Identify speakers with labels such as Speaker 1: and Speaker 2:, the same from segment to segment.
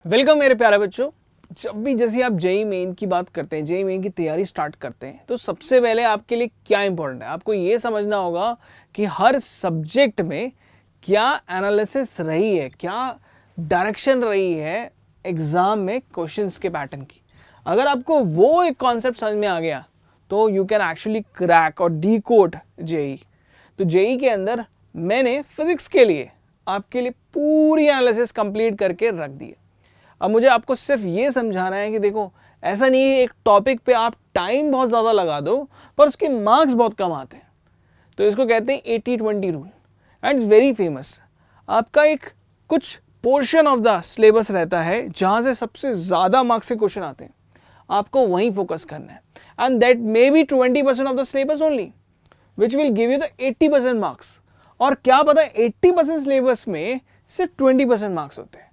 Speaker 1: Welcome मेरे प्यारे बच्चों। जब भी जैसे आप जेई मेन की बात करते हैं, जेई मेन की तैयारी स्टार्ट करते हैं, तो सबसे पहले आपके लिए क्या इंपॉर्टेंट है, आपको ये समझना होगा कि हर सब्जेक्ट में क्या एनालिसिस रही है, क्या डायरेक्शन रही है एग्जाम में क्वेश्चंस के पैटर्न की। अगर आपको वो एक कॉन्सेप्ट समझ में आ गया तो यू कैन एक्चुअली क्रैक और डीकोड जेई। तो जेई के अंदर मैंने फिजिक्स के लिए आपके लिए पूरी एनालिसिस कंप्लीट करके रख दी है। अब मुझे आपको सिर्फ ये समझाना है कि देखो, ऐसा नहीं है एक टॉपिक पे आप टाइम बहुत ज़्यादा लगा दो पर उसके मार्क्स बहुत कम आते हैं। तो इसको कहते हैं 80-20 rule and it's very famous. आपका एक कुछ पोर्शन ऑफ द सिलेबस रहता है जहाँ से सबसे ज़्यादा मार्क्स के क्वेश्चन आते हैं, आपको वहीं फोकस करना है and that may be 20% of the syllabus only which will give you the 80% marks. और क्या पता है 80% सिलेबस में सिर्फ 20% मार्क्स होते हैं।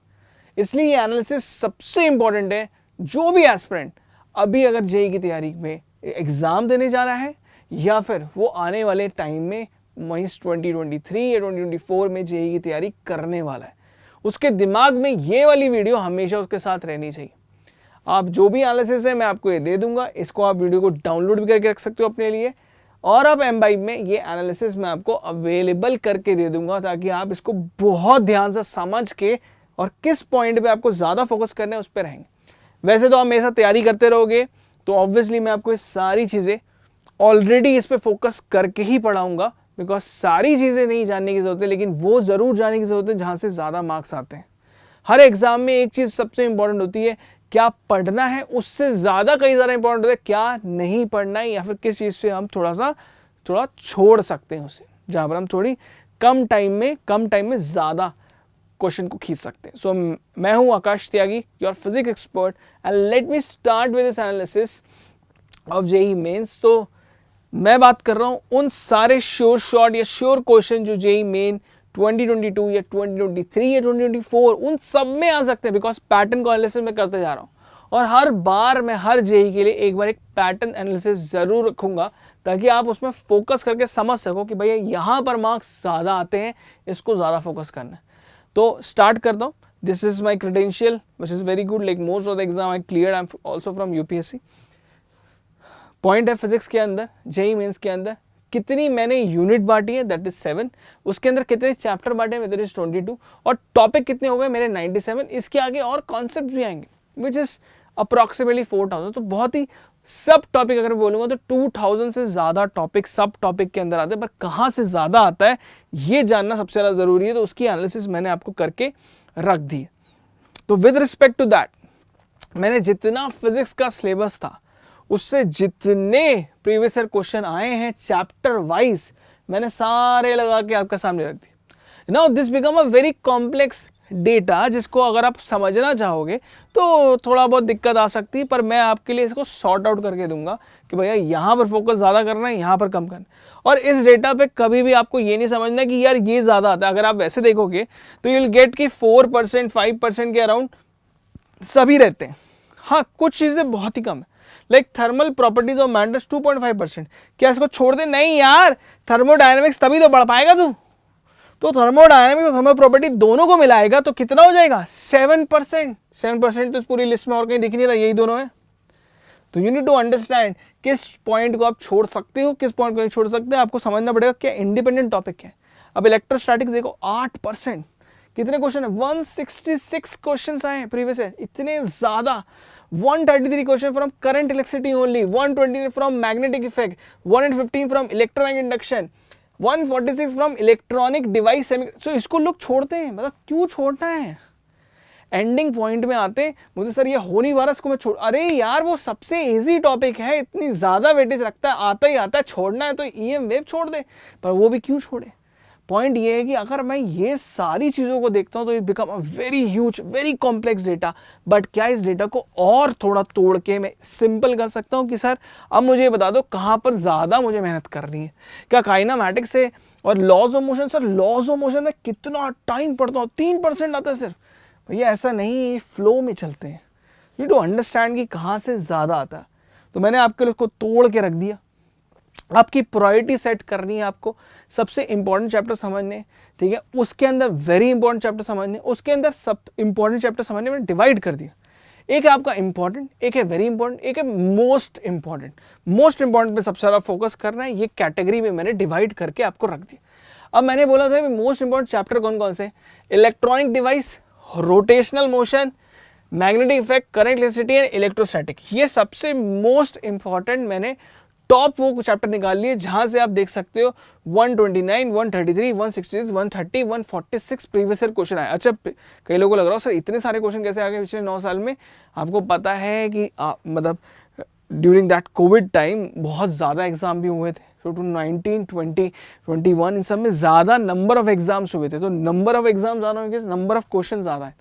Speaker 1: इसलिए ये एनालिसिस सबसे इंपॉर्टेंट है। जो भी एस्पिरेंट अभी अगर जेई की तैयारी में एग्जाम देने जा रहा है या फिर वो आने वाले टाइम में वहीं 2023 या 2024 में जेई की तैयारी करने वाला है, उसके दिमाग में ये वाली वीडियो हमेशा उसके साथ रहनी चाहिए। आप जो भी एनालिसिस है मैं आपको ये दे दूंगा, इसको आप वीडियो को डाउनलोड भी करके रख सकते हो अपने लिए, और आप एमबाइब में ये एनालिसिस मैं आपको अवेलेबल करके दे दूंगा ताकि आप इसको बहुत ध्यान से समझ के और किस पॉइंट पे आपको ज़्यादा फोकस करना है उस पर रहेंगे। वैसे तो आप मेरे साथ तैयारी करते रहोगे तो ऑब्वियसली मैं आपको ये सारी चीज़ें ऑलरेडी इस पे फोकस करके ही पढ़ाऊंगा, बिकॉज सारी चीज़ें नहीं जानने की ज़रूरत है लेकिन वो ज़रूर जानने की ज़रूरत है जहाँ से ज़्यादा मार्क्स आते हैं। हर एग्जाम में एक चीज़ सबसे इंपॉर्टेंट होती है, क्या पढ़ना है, उससे ज़्यादा कई ज़्यादा इंपॉर्टेंट होता है क्या नहीं पढ़ना है या फिर किस चीज़ से हम थोड़ा छोड़ सकते हैं उसे, जहाँ पर हम थोड़ी कम टाइम में ज़्यादा क्वेश्चन को खींच सकते हैं। सो मैं हूं Akash Tyagi, your physics expert, and let me start with this analysis of JEE Mains. तो मैं बात कर रहा हूं उन सारे श्योर शॉट या श्योर क्वेश्चन जो जेई मेन 2022 या 2023 या 2024 उन सब में आ सकते हैं, बिकॉज पैटर्न को एनालिसिस मैं करते जा रहा हूं और हर बार मैं हर जेई के लिए एक बार एक पैटर्न एनालिसिस जरूर रखूंगा ताकि आप उसमें फोकस करके समझ सको कि भैया यहाँ पर मार्क्स ज़्यादा आते हैं, इसको ज़्यादा फोकस करना है। तो स्टार्ट करता हूँ। This is my credential which is very good, like most of the exam I clear, I am also from UPSC. Point है फिजिक्स के अंदर, जेई मेंस के अंदर कितनी मैंने यूनिट बांटी है, दैट इज 7। उसके अंदर कितने चैप्टर बांटे हैं, दैट इज 22। और टॉपिक कितने हो गए मेरे 97। इसके आगे और कॉन्सेप्ट भी आएंगे विच इज अप्रॉक्सीमेटली 4000। तो बहुत ही सब टॉपिक अगर बोलूंगा तो 2000 से ज़्यादा टॉपिक सब टॉपिक के अंदर आते हैं, पर कहाँ से ज़्यादा आता है ये जानना सबसे ज़्यादा ज़रूरी है। तो उसकी एनालिसिस मैंने आपको करके रख दी है। तो विद रिस्पेक्ट टू दैट, मैंने जितना फिजिक्स का सिलेबस था उससे जितने प्रीवियस ईयर क्वेश्चन आए हैं चैप्टर वाइज मैंने सारे लगा के आपके सामने रख दिए। Now this become a very complex data जिसको अगर आप समझना चाहोगे तो थोड़ा बहुत दिक्कत आ सकती है, पर मैं आपके लिए इसको सॉर्ट आउट करके दूंगा कि भैया यहाँ पर फोकस ज़्यादा करना है, यहाँ पर कम करना है। और इस डेटा पे कभी भी आपको ये नहीं समझना कि यार ये ज़्यादा आता है। अगर आप वैसे देखोगे तो यू विल गेट कि 4% 5% के अराउंड सभी रहते हैं। हाँ, कुछ चीज़ें बहुत ही कम है, like thermal properties of matters 2.5%। क्या इसको छोड़ दे? नहीं यार, थर्मोडायनेमिक्स तभी तो बढ़ पाएगा तू। तो थर्मोडायनेमिक्स और थर्मल प्रॉपर्टी दोनों को मिलाएगा तो कितना हो जाएगा? 7%। 7% तो इस पूरी लिस्ट में और कहीं दिख नहीं रहा, यही दोनों है। तो यू नीड टू अंडरस्टैंड किस पॉइंट को आप छोड़ सकते हो, किस पॉइंट को नहीं छोड़ सकते। आपको समझना पड़ेगा क्या इंडिपेंडेंट टॉपिक है। अब इलेक्ट्रोस्टैटिक्स देखो 8%। कितने क्वेश्चन है? 166 क्वेश्चन आए प्रीवियस ईयर, इतने ज्यादा। 133 question from current electricity only, 120 from magnetic effect, 115 from electromagnetic induction, 146 from electronic device. So इसको लोग छोड़ते हैं, मतलब क्यों छोड़ना है? एंडिंग पॉइंट में आते मुझे सर ये हो नहीं वाला, इसको मैं छोड़। अरे यार वो सबसे इजी टॉपिक है, इतनी ज्यादा वेटेज रखता है, आता ही आता है, छोड़ना है तो ईएम वेव छोड़ दे। पर वो भी क्यों छोड़े? पॉइंट ये है कि अगर मैं ये सारी चीज़ों को देखता हूँ तो it become a very huge very complex data. But क्या इस डेटा को और थोड़ा तोड़ के मैं सिंपल कर सकता हूँ कि सर अब मुझे ये बता दो कहाँ पर ज़्यादा मुझे मेहनत करनी है। क्या काइनेमैटिक्स से और laws of motion, sir laws of motion में कितना टाइम पढ़ता हूँ, 3% आता है सिर्फ। भैया ऐसा नहीं, फ्लो में चलते हैं। यू टू अंडरस्टैंड कि कहाँ से ज़्यादा आता है। तो मैंने आपके लिए उसको तोड़ के रख दिया आपकी प्रायोरिटी सेट करनी है, आपको सबसे इंपॉर्टेंट चैप्टर समझने, ठीक है, उसके अंदर वेरी इंपॉर्टेंट चैप्टर समझने, उसके अंदर सब इंपॉर्टेंट चैप्टर समझने में डिवाइड कर दिया। एक है आपका इंपॉर्टेंट, एक है वेरी इंपॉर्टेंट, एक है मोस्ट इंपॉर्टेंट। मोस्ट इंपॉर्टेंट पे सबसे ज़्यादा फोकस करना है, ये कैटेगरी में मैंने डिवाइड करके आपको रख दिया। अब मैंने बोला था मोस्ट इंपॉर्टेंट चैप्टर कौन कौन से, electronic device, rotational motion, magnetic effect, current electricity and electrostatic, ये सबसे मोस्ट इंपॉर्टेंट मैंने टॉप वो चैप्टर निकाल लिए जहां से आप देख सकते हो 129, 133, 166, 130, 146 प्रीवियस ईयर क्वेश्चन आए। अच्छा, कई लोगों को लग रहा हो सर इतने सारे क्वेश्चन कैसे आ गए पिछले 9 साल में। आपको पता है कि मतलब ड्यूरिंग दैट कोविड टाइम बहुत ज़्यादा एग्जाम भी हुए थे, तो 19, 20, 21 इन सब में ज़्यादा नंबर ऑफ एग्जाम्स हुए थे, तो नंबर ऑफ एग्जाम ज़्यादा होंगे, नंबर ऑफ क्वेश्चन ज़्यादा है,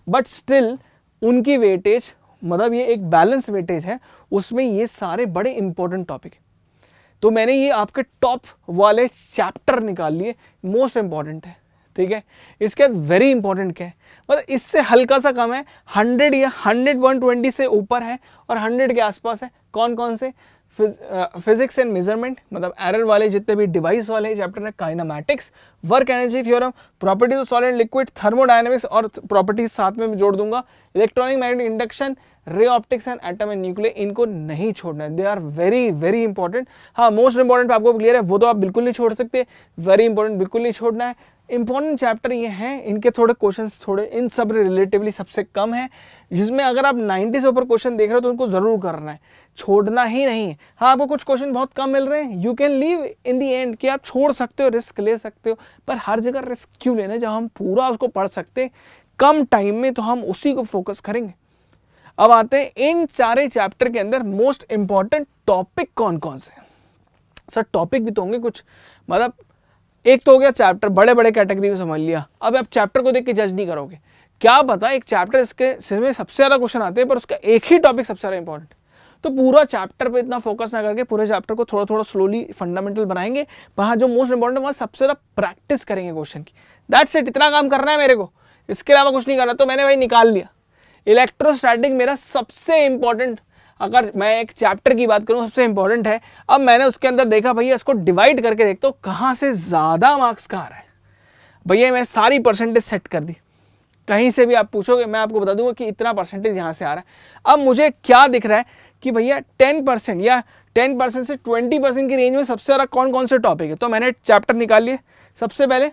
Speaker 1: बट स्टिल उनकी वेटेज, मतलब ये एक बैलेंस वेटेज है, उसमें ये सारे बड़े इंपॉर्टेंट टॉपिक है। तो मैंने ये आपके टॉप वाले चैप्टर निकाल लिए, मोस्ट इंपॉर्टेंट है, ठीक है। इसके बाद वेरी इंपॉर्टेंट क्या है, मतलब इससे हल्का सा कम है, 100 या 100, 120 से ऊपर है और 100 के आसपास है। कौन कौन से, फिजिक्स एंड मेजरमेंट, मतलब एरर वाले जितने भी डिवाइस वाले चैप्टर है, kinematics, work energy theorem, properties of solid liquid, thermodynamics और प्रॉपर्टीज साथ में जोड़ दूंगा, electronic magnetic induction, ray optics and atom and nuclear, इनको नहीं छोड़ना है, they are very very important. हाँ, मोस्ट इंपॉर्टेंट आपको क्लियर है, वो तो आप बिल्कुल नहीं छोड़ सकते, वेरी इंपॉर्टेंट बिल्कुल नहीं छोड़ना है। इंपॉर्टेंट चैप्टर ये हैं, इनके थोड़े क्वेश्चंस थोड़े इन सब रिलेटिवली सबसे कम है, जिसमें अगर आप 90 से ऊपर क्वेश्चन देख रहे हो तो उनको जरूर करना है, छोड़ना ही नहीं है। हाँ, आपको कुछ क्वेश्चन बहुत कम मिल रहे हैं, you can leave in the and, कि आप छोड़ सकते हो, रिस्क ले सकते हो, पर हर जगह रिस्क क्यों लेना, जब हम पूरा उसको पढ़ सकते कम टाइम में, तो हम उसी को फोकस करेंगे। अब आते हैं इन सारे चैप्टर के अंदर मोस्ट इंपॉर्टेंट टॉपिक कौन कौन से। सर टॉपिक भी तो होंगे कुछ, मतलब एक तो हो गया चैप्टर, बड़े बड़े कैटेगरी को समझ लिया, अब आप चैप्टर को देख के जज नहीं करोगे, क्या पता एक चैप्टर इसके में सबसे ज्यादा क्वेश्चन आते हैं पर उसका एक ही टॉपिक सबसे ज्यादा इंपॉर्टेंट, तो पूरा चैप्टर पे इतना फोकस ना करके पूरे चैप्टर को थोड़ा थोड़ा स्लोली फंडामेंटल बनाएंगे, पर हाँ जो मोस्ट इंपॉर्टेंट वहां सबसे ज्यादा प्रैक्टिस करेंगे क्वेश्चन की। दैट्स इट, इतना काम करना है मेरे को, इसके अलावा कुछ नहीं करना। तो मैंने भाई निकाल लिया, इलेक्ट्रोस्टैटिक मेरा सबसे इंपॉर्टेंट, अगर मैं एक चैप्टर की बात करूं सबसे इंपॉर्टेंट है। अब मैंने उसके अंदर देखा भैया इसको डिवाइड करके देखता हूं कहां से ज्यादा मार्क्स का आ रहा है। भैया मैं सारी परसेंटेज सेट कर दी, कहीं से भी आप पूछोगे मैं आपको बता दूंगा कि इतना परसेंटेज यहां से आ रहा है। अब मुझे क्या दिख रहा है कि भैया 10% या 10% से 20% की रेंज में सबसे ज्यादा कौन कौन से टॉपिक है। तो मैंने चैप्टर निकाल लिए, सबसे पहले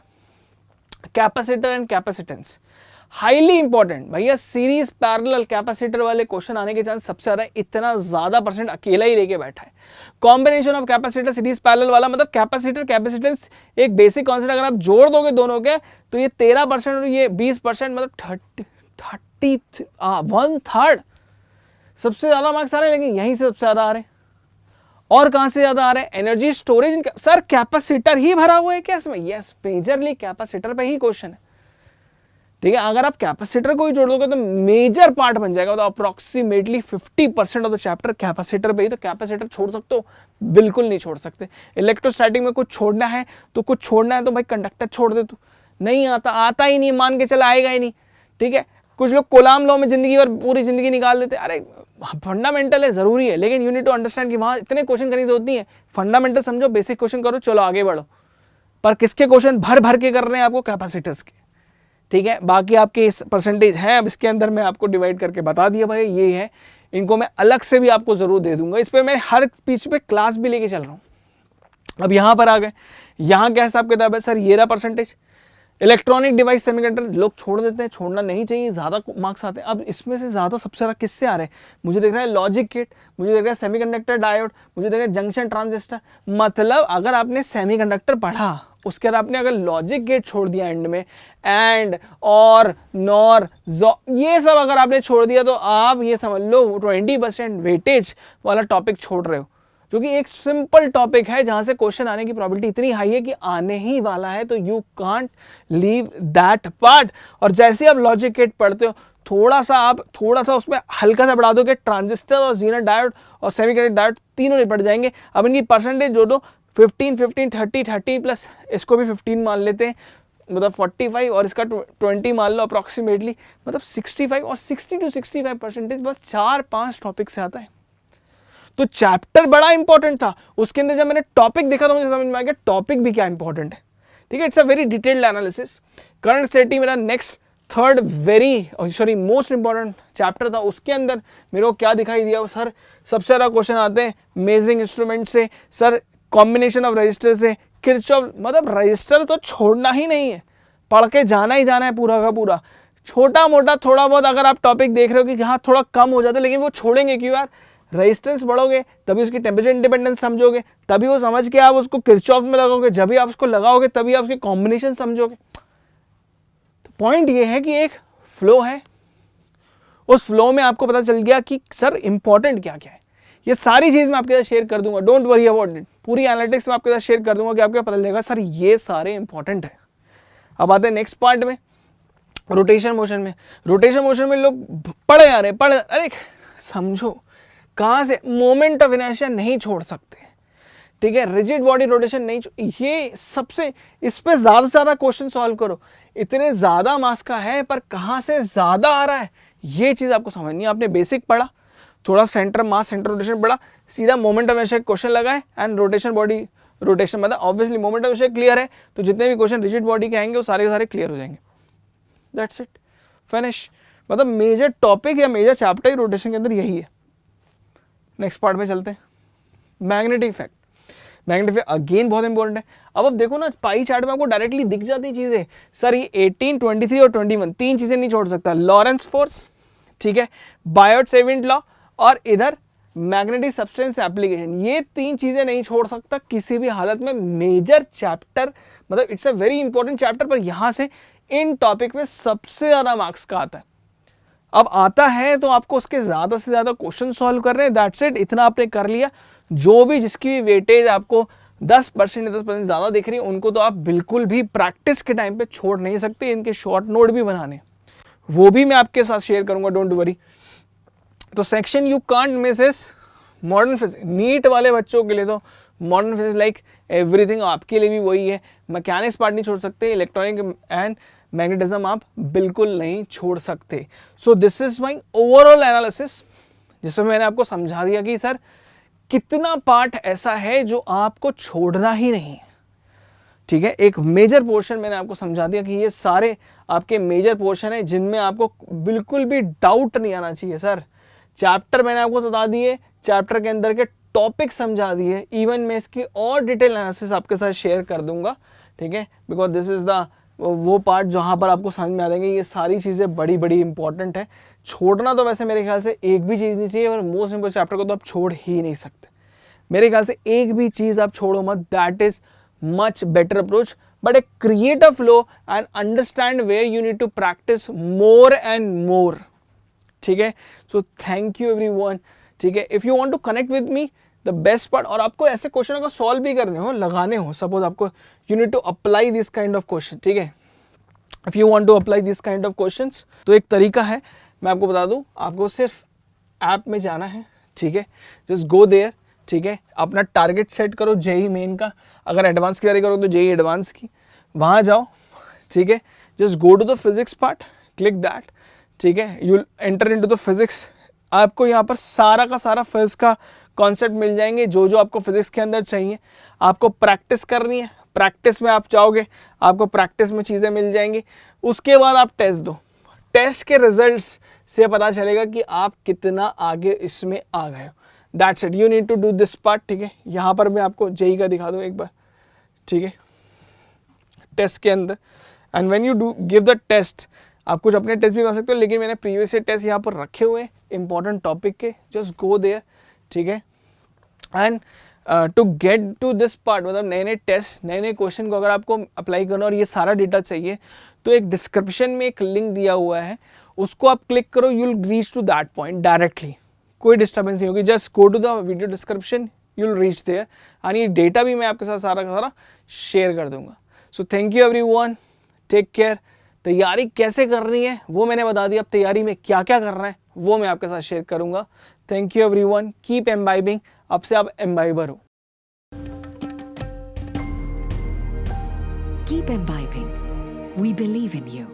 Speaker 1: capacitor and capacitance, highly important भैया, सीरीज पैरेलल कैपेसिटर वाले क्वेश्चन आने के चांस सबसे ज्यादा, इतना ज्यादा परसेंट अकेला ही लेके बैठा है। Combination of capacitor series parallel वाला, मतलब कैपेसिटर कैपेसिटेंस एक बेसिक कॉन्सेप्ट, अगर आप जोड़ दोगे दोनों के तो ये 13% और ये 20%, मतलब 1/3 सबसे ज्यादा मार्क्स आ रहे हैं, लेकिन यहीं से सबसे ज्यादा आ रहे हैं। और कहां से ज्यादा आ रहे हैं, एनर्जी स्टोरेज, सर कैपेसिटर ही भरा हुआ है क्या इसमें, यस मेजरली कैपेसिटर पे ही क्वेश्चन है, ठीक है। अगर आप कैपेसिटर को ही जोड़ दोगे तो मेजर पार्ट बन जाएगा, तो approximately 50% of the chapter capacitor पे ही, तो कैपेसिटर छोड़ सकते हो, बिल्कुल नहीं छोड़ सकते। इलेक्ट्रोस्टैटिक में कुछ छोड़ना है तो कुछ छोड़ना है तो भाई कंडक्टर छोड़ दे, तू नहीं आता ही नहीं, मान के चला आएगा ही नहीं, ठीक है। कुछ लोग कोलाम लॉ में जिंदगी भर पूरी जिंदगी निकाल देते, अरे फंडामेंटल है, जरूरी है, लेकिन यू नीड टू अंडरस्टैंड कि वहां इतने क्वेश्चन करने की जरूरत नहीं है, फंडामेंटल समझो, बेसिक क्वेश्चन करो, चलो आगे बढ़ो। पर किसके क्वेश्चन भर भर के कर रहे हैं आपको, कैपेसिटर्स के, ठीक है। बाकी आपके इस परसेंटेज है, अब इसके अंदर मैं आपको डिवाइड करके बता दिया भाई ये है, इनको मैं अलग से भी आपको जरूर दे दूंगा, इस पे मैं हर पीछे पे क्लास भी लेके चल रहा हूँ। अब यहाँ पर आ गए, यहाँ क्या हिसाब किताब है सर, ये रहा परसेंटेज। इलेक्ट्रॉनिक डिवाइस सेमीकंडक्टर लोग छोड़ देते हैं, छोड़ना नहीं चाहिए, ज्यादा मार्क्स आते हैं। अब इसमें से ज्यादा सबसे ज्यादा किससे आ रहे हैं, मुझे देख रहा है लॉजिक गेट, मुझे देख रहा है सेमीकंडक्टर डायोड, मुझे देख रहा है जंक्शन ट्रांजिस्टर। मतलब अगर आपने सेमीकंडक्टर पढ़ा, उसके बाद आपने अगर लॉजिक गेट छोड़ दिया एंड में, एंड और नॉर ये सब अगर आपने छोड़ दिया, तो आप ये समझ लो 20% वेटेज वाला टॉपिक छोड़ रहे हो, जो कि एक सिंपल टॉपिक है जहां से क्वेश्चन आने की प्रोबेबिलिटी इतनी हाई है कि आने ही वाला है, तो you can't leave that part. और जैसे आप लॉजिक गेट पढ़ते हो, थोड़ा सा उसमें हल्का सा बढ़ा दो कि ट्रांजिस्टर और जीनर डायोड और सेमीकंडक्टर डायोड तीनों निपट जाएंगे। अब इनकी परसेंटेज जो दो 15, 30 प्लस इसको भी 15 मान लेते हैं, मतलब 45, और इसका 20 मान लो अप्रॉक्सीमेटली, मतलब 65 और 60 to 65% बस 4-5 टॉपिक से आता है। तो चैप्टर बड़ा इंपॉर्टेंट था, उसके अंदर जब मैंने टॉपिक देखा तो मुझे समझ में आ गया टॉपिक भी क्या इंपॉर्टेंट है। ठीक है, it's a very detailed analysis. Current स्टेटी मेरा next third most important chapter था। उसके अंदर मेरे को क्या दिखाई दिया सर, सबसे ज़्यादा क्वेश्चन आते हैं मेजरिंग इंस्ट्रूमेंट से, सर कॉम्बिनेशन ऑफ रजिस्टर से, किरचॉफ, मतलब रजिस्टर तो छोड़ना ही नहीं है, पढ़ के जाना ही जाना है पूरा का पूरा। छोटा मोटा थोड़ा बहुत अगर आप टॉपिक देख रहे हो कि हाँ थोड़ा कम हो जाता है, लेकिन वो छोड़ेंगे क्यों यार, रेजिस्टेंस बढ़ोगे तभी उसकी टेम्परेचर इंडिपेंडेंस समझोगे, तभी वो समझ के आप उसको किरचॉफ में लगाओगे, जब भी आप उसको लगाओगे तभी आप उसके कॉम्बिनेशन समझोगे। तो पॉइंट ये है कि एक फ्लो है, उस फ्लो में आपको पता चल गया कि सर इंपॉर्टेंट क्या क्या है। ये सारी चीज मैं आपके साथ शेयर कर दूंगा, डोंट वरी अबाउट इट। पूरी एनालिटिक्स में आपके साथ शेयर कर दूंगा कि आपको पता चलेगा सर ये सारे इंपॉर्टेंट है। अब आते हैं नेक्स्ट पार्ट में, रोटेशन मोशन में। रोटेशन मोशन में लोग पढ़े जा रहे अरे समझो कहाँ से, मोमेंट ऑफ इनर्शिया नहीं छोड़ सकते, ठीक है, रिजिड बॉडी रोटेशन नहीं, ये सबसे, इस पे ज्यादा से ज्यादा क्वेश्चन सॉल्व करो। इतने ज्यादा मास का है पर कहाँ से ज्यादा आ रहा है ये चीज आपको समझनी है। आपने बेसिक पढ़ा, थोड़ा सेंटर मास सेंटर रोटेशन पढ़ा, सीधा मोमेंट ऑफ इनर्शिया क्वेश्चन लगाए एंड रोटेशन बॉडी रोटेशन, मतलब obviously moment of inertia clear है तो जितने भी क्वेश्चन रिजिड बॉडी के आएंगे वो सारे के सारे क्लियर हो जाएंगे। That's it, finish. मतलब मेजर टॉपिक या मेजर चैप्टर ही रोटेशन के अंदर यही है। नेक्स्ट पार्ट में चलते हैं, magnetic effect. Magnetic effect again बहुत इंपॉर्टेंट है। अब देखो ना पाई चार्ट में आपको डायरेक्टली दिख जाती चीजें, सर ये 18, 23 और 21 तीन चीजें नहीं छोड़ सकता, लॉरेंस फोर्स, ठीक है, बायोट-सेविंट लॉ और इधर मैग्नेटिक सब्सटेंस एप्लीकेशन, ये तीन चीजें नहीं छोड़ सकता किसी भी हालत में। मेजर चैप्टर, मतलब it's a very important chapter, पर यहां से इन टॉपिक में सबसे ज्यादा मार्क्स का आता है। अब आता है तो आपको उसके ज्यादा से ज्यादा क्वेश्चन सॉल्व कर रहे हैं, दैट्स इट, इतना आपने कर लिया। जो भी जिसकी भी वेटेज आपको 10% या 10% ज्यादा दिख रही है उनको तो आप बिल्कुल भी प्रैक्टिस के टाइम पे छोड़ नहीं सकते। इनके शॉर्ट नोट भी बनाने, वो भी मैं आपके साथ शेयर करूंगा, डोंट वरी। तो section you can't miss is modern physics. NEET वाले बच्चों के लिए तो मॉडर्न फिजिक्स लाइक एवरीथिंग, आपके लिए भी वही है। मैकेनिक्स पार्ट नहीं छोड़ सकते, इलेक्ट्रॉनिक एंड मैग्नेटिज्म आप बिल्कुल नहीं छोड़ सकते। So this is my overall analysis, जिसमें मैंने आपको समझा दिया कि सर कितना पार्ट ऐसा है जो आपको छोड़ना ही नहीं है, ठीक है। एक मेजर पोर्शन मैंने आपको समझा दिया कि ये सारे आपके मेजर पोर्शन है जिनमें आपको बिल्कुल भी डाउट नहीं आना चाहिए। सर चैप्टर मैंने आपको बता दिए, चैप्टर के अंदर के टॉपिक समझा दिए, इवन मैं इसकी और डिटेल एनालिसिस आपके साथ शेयर कर दूंगा, ठीक है, बिकॉज दिस इज द वो पार्ट जहां पर आपको समझ में आ जाएंगे ये सारी चीजें बड़ी बड़ी इंपॉर्टेंट है। छोड़ना तो वैसे मेरे ख्याल से एक भी चीज नहीं चाहिए, और मोस्ट इंपॉर्टेंट चैप्टर को तो आप छोड़ ही नहीं सकते। मेरे ख्याल से एक भी चीज आप छोड़ो मत, that is much better approach. But create a flow and understand where you need to practice more and more, ठीक है। सो थैंक यू एवरीवन, ठीक है। If you want to connect with me, the best part, और आपको ऐसे question को solve भी करने हो, लगाने हो, सपोज आपको you need to apply this kind of question, ठीक है। If you want to apply this kind of questions, तो एक तरीका है, मैं आपको बता दूं, आपको सिर्फ ऐप में जाना है, ठीक है, जस्ट गो देयर, ठीक है, अपना टारगेट सेट करो जेई मेन का, अगर एडवांस की तैयारी करो तो जेई एडवांस की, वहां जाओ, ठीक है, just go to the physics part, click that, ठीक है, you enter into the physics. आपको यहाँ पर सारा का सारा फिजिक्स का कॉन्सेप्ट मिल जाएंगे, जो जो आपको फिजिक्स के अंदर चाहिए। आपको प्रैक्टिस करनी है, प्रैक्टिस में आप चाहोगे आपको प्रैक्टिस में चीज़ें मिल जाएंगी। उसके बाद आप टेस्ट दो, टेस्ट के रिजल्ट्स से पता चलेगा कि आप कितना आगे इसमें आ गए हो। That's it, you need to do this part, ठीक है। यहाँ पर मैं आपको जेई का दिखा दूँ एक बार, ठीक है, टेस्ट के अंदर, and when you do give the test, आप कुछ अपने टेस्ट भी कर सकते हो, लेकिन मैंने प्रीवियस टेस्ट यहाँ पर रखे हुए इंपॉर्टेंट टॉपिक के, जस्ट गो देयर, ठीक है। And to get to this part, मतलब नए नए टेस्ट, नए नए क्वेश्चन को अगर आपको अप्लाई करना और ये सारा डेटा चाहिए, तो एक डिस्क्रिप्शन में एक लिंक दिया हुआ है, उसको आप क्लिक करो, you will reach to that point directly, कोई डिस्टर्बेंस नहीं होगी। Just go to the video description, you will reach there, and ये डेटा भी मैं आपके साथ सारा का सारा शेयर कर दूंगा। So thank you everyone, take care. तैयारी कैसे करनी है वो मैंने बता दिया, अब तैयारी में क्या क्या करना है वो मैं आपके साथ शेयर करूंगा। Thank you everyone, keep imbibing, अब से आप एम्बाइबर हो।
Speaker 2: Keep imbibing. We believe in you.